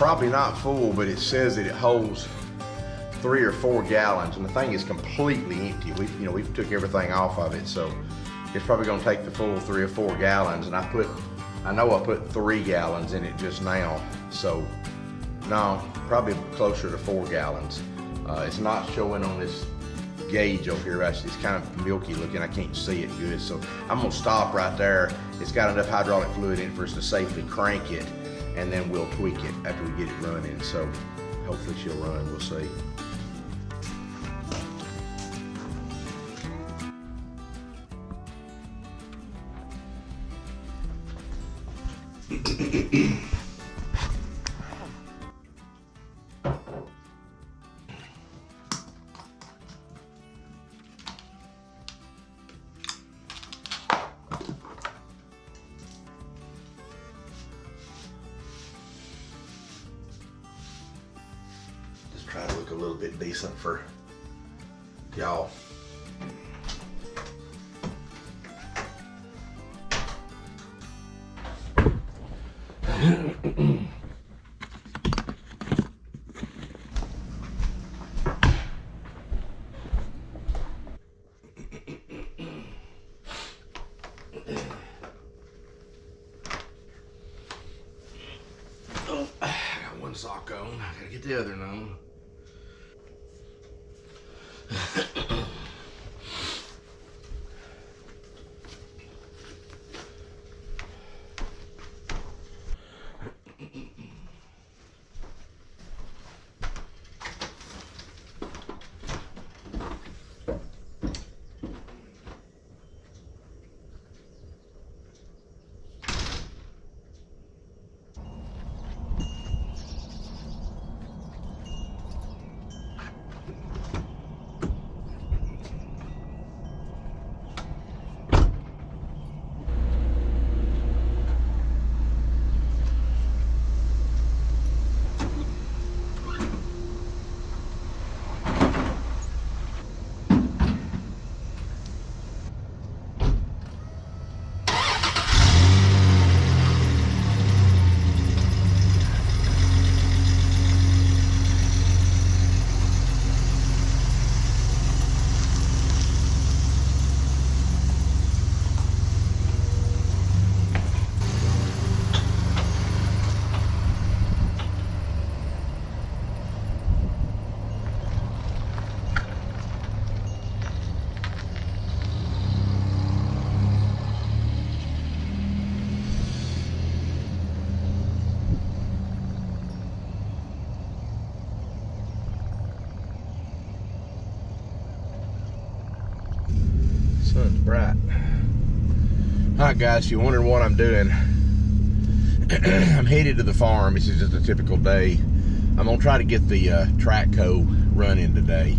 probably not full, but it says that it holds 3 or 4 gallons, and the thing is completely empty. We took everything off of it, so it's probably gonna take the full 3 or 4 gallons. And I know I put 3 gallons in it just now, so no, probably closer to 4 gallons. It's not showing on this gauge over here. Actually, it's kind of milky looking. I can't see it good, so I'm gonna stop right there. It's got enough hydraulic fluid in it for us to safely crank it, and then we'll tweak it after we get it running. So hopefully she'll run, we'll see. Just try to look a little bit decent for y'all. Oh, I got one sock on. I gotta get the other one on. Sun's bright. Alright guys, if you're wondering what I'm doing, I'm headed to the farm. This is just a typical day. I'm gonna try to get the Trackco running today.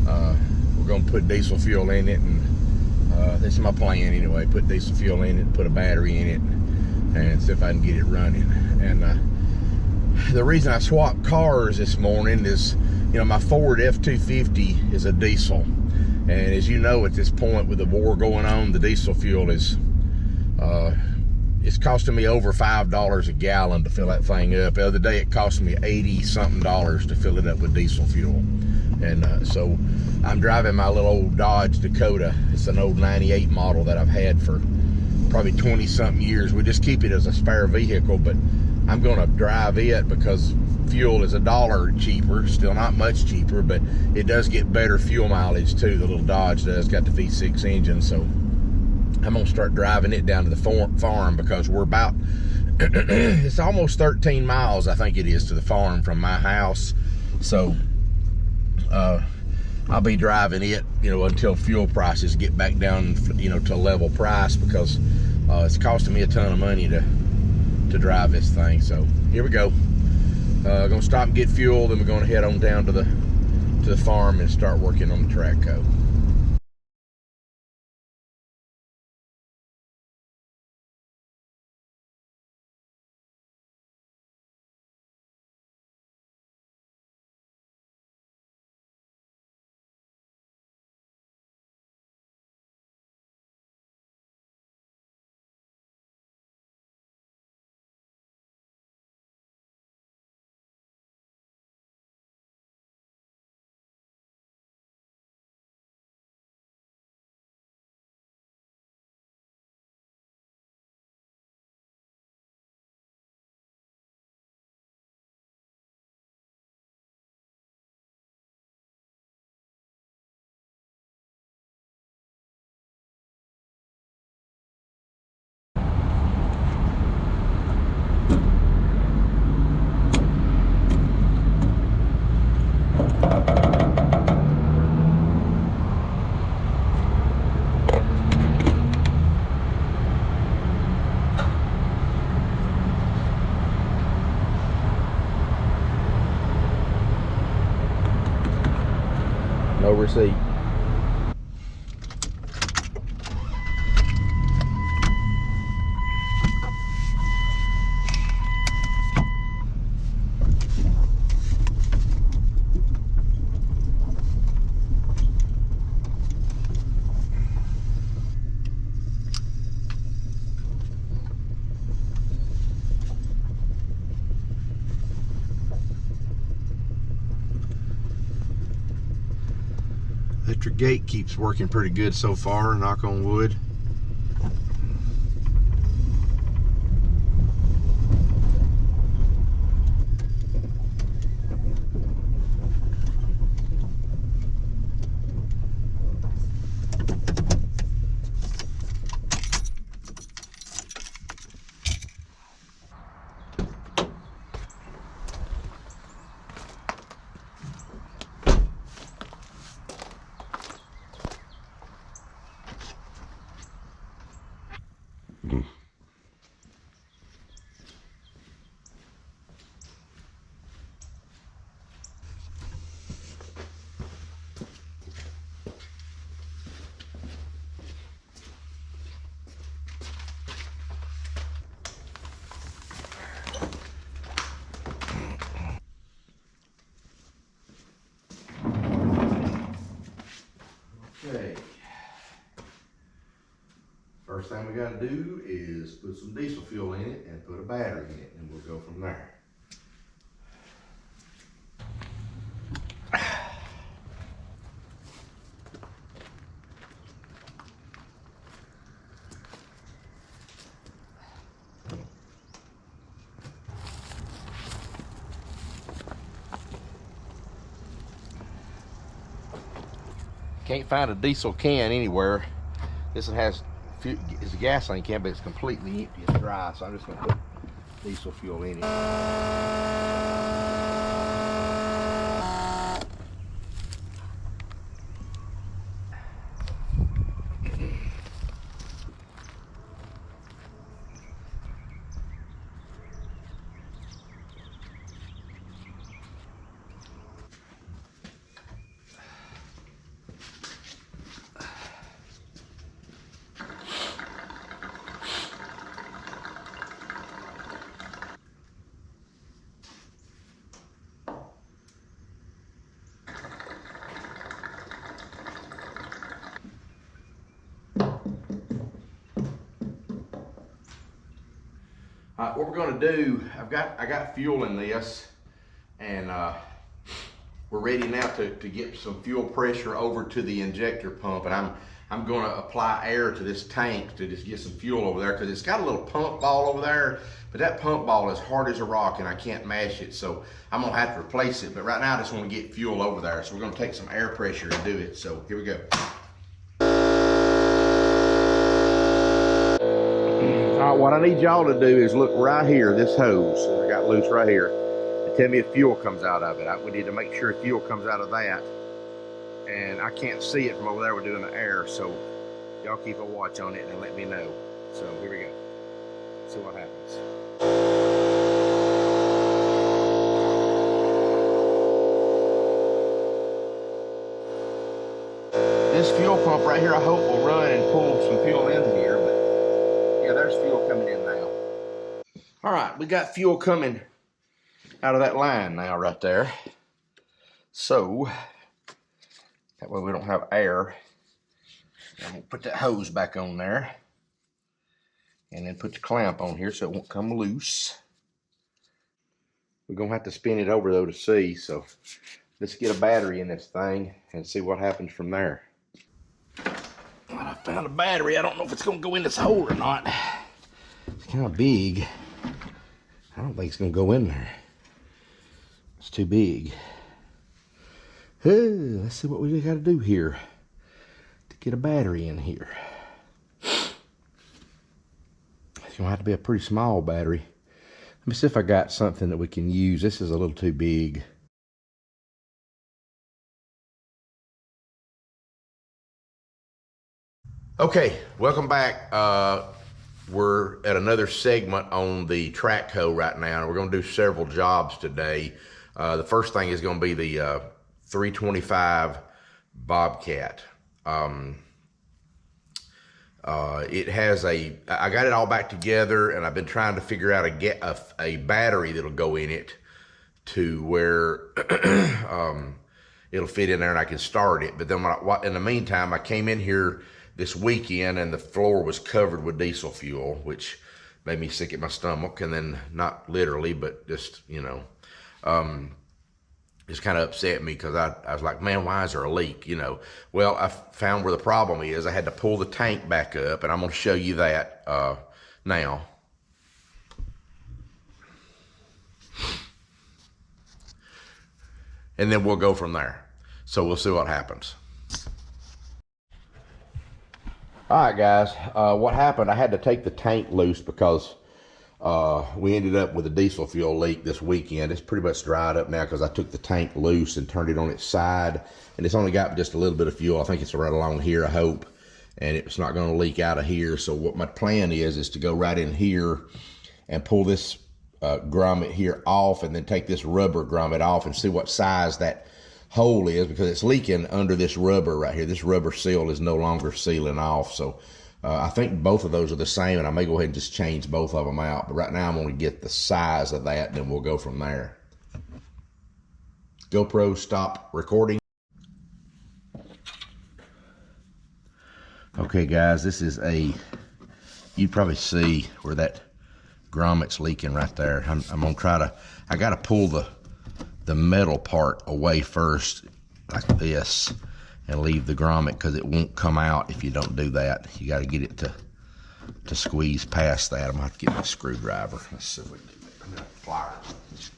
We're gonna put diesel fuel in it, and this is my plan anyway. Put diesel fuel in it, put a battery in it, and see if I can get it running. And the reason I swapped cars this morning is, my Ford F-250 is a diesel. And as you know, at this point with the war going on, the diesel fuel is, it's costing me over $5 a gallon to fill that thing up. The other day it cost me $80-something to fill it up with diesel fuel. And so I'm driving my little old Dodge Dakota. It's an old 98 model that I've had for probably 20-something years. We just keep it as a spare vehicle, but I'm gonna drive it because fuel is $1 cheaper, still not much cheaper, but it does get better fuel mileage too. The little Dodge does, got the V6 engine, so I'm gonna start driving it down to the farm because we're about, it's almost 13 miles, I think it is, to the farm from my house. So I'll be driving it, until fuel prices get back down, to a level price, because it's costing me a ton of money to drive this thing. So here we go. Gonna stop and get fuel, then we're gonna head on down to the farm and start working on the Trackco. driver's seat. Electric gate keeps working pretty good so far, knock on wood. Okay. First thing we got to do is put some diesel fuel in it and put a battery in it, and we'll go from there. Can't find a diesel can anywhere. This one has, it's a gasoline can, but it's completely empty. It's dry, so I'm just gonna put diesel fuel in it. All right, what we're gonna do, I got fuel in this, and we're ready now to get some fuel pressure over to the injector pump, and I'm gonna apply air to this tank to just get some fuel over there, because it's got a little pump ball over there, but that pump ball is hard as a rock and I can't mash it, so I'm gonna have to replace it. But right now I just wanna get fuel over there, so we're gonna take some air pressure and do it. So here we go. All right, what I need y'all to do is look right here, this hose that I got loose right here, and tell me if fuel comes out of it. We need to make sure fuel comes out of that, and I can't see it from over there. We're doing the air, so y'all keep a watch on it and let me know. So here we go. See what happens. This fuel pump right here, I hope will run and pull some fuel in here, but yeah, there's fuel coming in now. All right, we got fuel coming out of that line now right there. So that way we don't have air. I'm gonna put that hose back on there and then put the clamp on here so it won't come loose. We're gonna have to spin it over though to see, so let's get a battery in this thing and see what happens from there. Well, I found a battery. I don't know if it's gonna go in this hole or not. It's kind of big. I don't think it's gonna go in there. It's too big. Let's see what we gotta do here to get a battery in here. It's gonna have to be a pretty small battery. Let me see if I got something that we can use. This is a little too big. Okay, welcome back. We're at another segment on the track hoe right now. We're gonna do several jobs today. The first thing is gonna be the 325 Bobcat. It has I got it all back together, and I've been trying to figure out a battery that'll go in it to where it'll fit in there and I can start it. But then in the meantime, I came in here this weekend and the floor was covered with diesel fuel, which made me sick at my stomach. And then, not literally, but just, just kind of upset me, because I was like, man, why is there a leak? Well, I found where the problem is. I had to pull the tank back up, and I'm going to show you that now. And then we'll go from there. So we'll see what happens. All right, guys, what happened, I had to take the tank loose because we ended up with a diesel fuel leak this weekend. It's pretty much dried up now because I took the tank loose and turned it on its side, and it's only got just a little bit of fuel. I think it's right along here, I hope, and it's not going to leak out of here. So what my plan is to go right in here and pull this grommet here off, and then take this rubber grommet off and see what size that hole is, because it's leaking under this rubber right here. This rubber seal is no longer sealing off. So I think both of those are the same, and I may go ahead and just change both of them out. But right now I'm going to get the size of that, and then we'll go from there. GoPro, stop recording. Okay, guys, this is you'd probably see where that grommet's leaking right there. I'm going to try to, I got to pull the metal part away first, like this, and leave the grommet, because it won't come out if you don't do that. You got to get it to squeeze past that. I'm going to have to get my screwdriver. Let's see if we can do that. I'm going to pliers.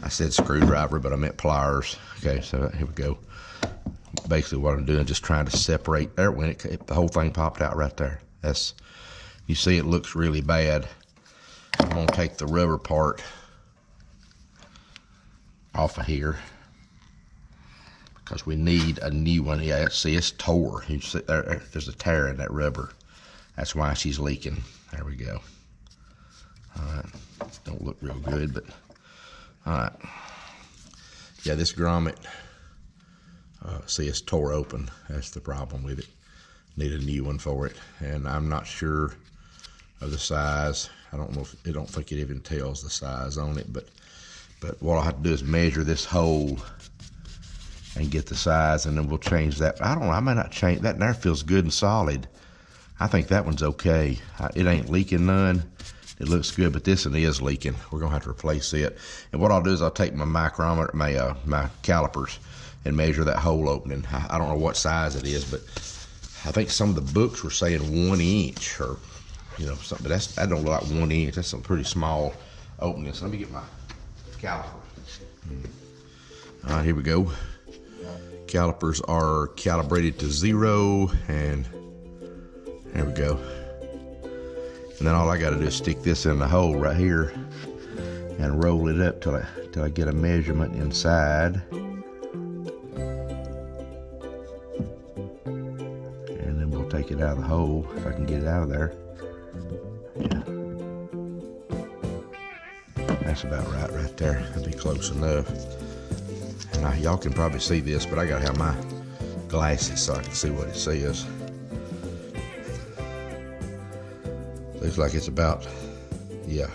I said screwdriver, but I meant pliers. Okay, so here we go. Basically what I'm doing, just trying to separate there. When the whole thing popped out right there. You see it looks really bad. I'm gonna take the rubber part off of here, because we need a new one. Yeah, see, it's tore. You see there's a tear in that rubber. That's why she's leaking. There we go. All right, don't look real good, but all right. Yeah, this grommet, see, it's tore open. That's the problem with it. Need a new one for it, and I'm not sure of the size. I don't know I don't think it even tells the size on it, but what I'll have to do is measure this hole and get the size, and then we'll change that. I don't know, I may not change that. There feels good and solid. I think that one's okay. It ain't leaking none. It looks good, but this one is leaking. We're gonna have to replace it. And what I'll do is I'll take my micrometer, my calipers, and measure that hole opening. I don't know what size it is, but I think some of the books were saying 1 inch or something. But that don't look like 1 inch. That's a pretty small opening. So let me get my calipers. All right, here we go. Calipers are calibrated to 0, and there we go. And then all I got to do is stick this in the hole right here and roll it up till I get a measurement inside. And then we'll take it out of the hole if I can get it out of there. Yeah. That's about right there. That'll be close enough. And y'all can probably see this, but I got to have my glasses so I can see what it says. Looks like it's about, yeah,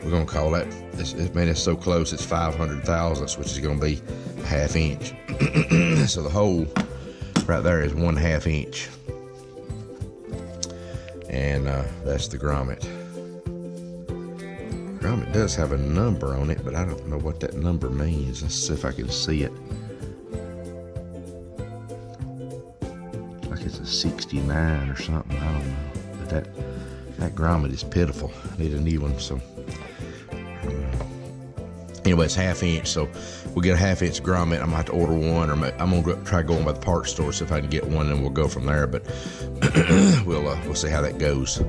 we're gonna call that, it's so close, it's 500 thousandths, which is gonna be a 1/2 inch. So the hole right there is 1/2 inch. And that's the grommet. Grommet does have a number on it, but I don't know what that number means. Let's see if I can see it. Like it's a 69 or something, I don't know. But that grommet is pitiful. I need a new one. So anyway, it's 1/2 inch, so we'll get a 1/2 inch grommet. I'm gonna have to order one, or I'm gonna try going by the parts store, see if I can get one, and we'll go from there. But we'll see how that goes.